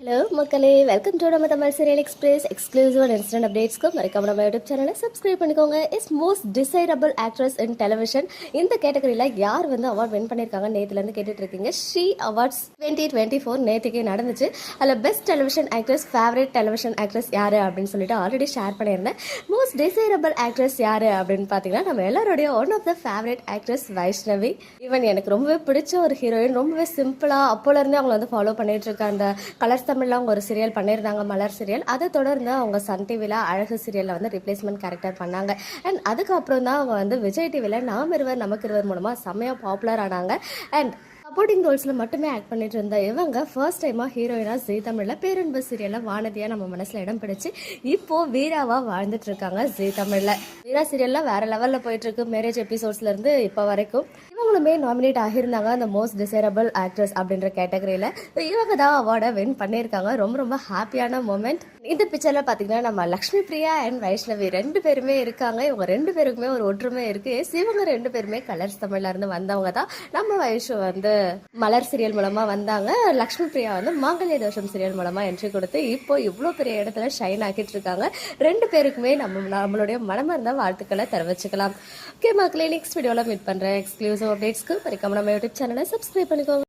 Hello மக்களே, welcome to நம்ம Tamil serial express exclusive and instant அப்டேட்ஸ்க்கு மறக்காம நம்ம யூடியூப் சேனலை சப்ஸ்கிரைப் பண்ணிக்கோங்க. Is most desirable actress in television இந்த கேட்டகரியில் யார் வந்து அவார்ட் வின் பண்ணியிருக்காங்க நேற்றுலேருந்து கேட்டுட்டு இருக்கீங்க. ஷீ அவார்ட்ஸ் 2024 நேற்றுக்கே நடந்துச்சு. அதில் best television actress, favourite television actress யார் அப்படின்னு சொல்லிட்டு ஆல்ரெடி ஷேர் பண்ணியிருந்தேன். மோஸ்ட் டிசைரபிள் ஆக்ட்ரஸ் யார் அப்படின்னு பார்த்தீங்கன்னா நம்ம எல்லாரோடைய one of the favourite actress Vaishnavi. Even எனக்கு ரொம்பவே பிடிச்ச ஒரு ஹீரோயின், ரொம்பவே சிம்பிளாக அப்போலேருந்தே அவங்கள வந்து ஃபாலோ பண்ணிட்டு இருக்க அந்த கலர்ஸ் தமிழில் அவங்க ஒரு சீரியல் பண்ணியிருந்தாங்க, மலர் சீரியல். அதை தொடர்ந்து அவங்க சன் டிவியில் அழகு சீரியலில் வந்து ரிப்ளேஸ்மெண்ட் கேரக்டர் பண்ணாங்க. அண்ட் அதுக்கப்புறம் தான் அவங்க வந்து விஜய் டிவியில் நாம் இருவர் நமக்கு இருவர் மூலமாக செம்மையாக பாப்புலர் ஆனாங்க. அண்ட் சப்போர்ட்டிங் ரோல்ஸில் மட்டுமே ஆக்ட் பண்ணிட்டு இருந்த இவங்க ஃபர்ஸ்ட் டைமாக ஹீரோயினாக ஜீ தமிழில் பேரன்பு சீரியலில் வானதியாக நம்ம மனசில் இடம் பிடிச்சி இப்போது வீராவாக வாழ்ந்துட்டு இருக்காங்க ஜீ தமிழில். வீரா சீரியலில் வேறு லெவலில் போயிட்டுருக்கு. மேரேஜ் எபிசோட்ஸ்லேருந்து இப்போ வரைக்கும் இவங்களுமே நாமினேட் ஆகியிருந்தாங்க அந்த மோஸ்ட் டிசைரபிள் ஆக்ட்ரஸ் அப்படின்ற கேட்டகரியில். இவங்க தான் அவார்டை வின் பண்ணியிருக்காங்க. ரொம்ப ரொம்ப ஹாப்பியான மூமெண்ட். இந்த பிக்சரில் பார்த்தீங்கன்னா நம்ம லக்ஷ்மி பிரியா அண்ட் வைஷ்ணவி ரெண்டு பேருமே இருக்காங்க. இவங்க ரெண்டு பேருக்குமே ஒரு ஒற்றுமை இருக்குது. இவங்க ரெண்டு பேருமே கலர்ஸ் தமிழ்ல இருந்து வந்தவங்க தான். நம்ம வைஷு வந்து மலர் சீரியல் மூலமாக வந்தாங்க. லக்ஷ்மி பிரியா வந்து மாங்கல்ய தோஷம் சீரியல் மூலமாக என்ட்ரி கொடுத்து இப்போ இவ்வளோ பெரிய இடத்துல ஷைன் ஆக்கிட்டு இருக்காங்க. ரெண்டு பேருக்குமே நம்மளுடைய மனமார்ந்த வாழ்த்துக்களை தெரிவிச்சுக்கலாம். ஓகே மக்களே, நெக்ஸ்ட் வீடியோவில் மீட் பண்ணுறேன். எக்ஸ்க்ளூசிவ் அப்டேட்ஸ்க்கு மறக்காம நம்ம யூடியூப் சேனலை சப்ஸ்கிரைப் பண்ணிக்கோங்க.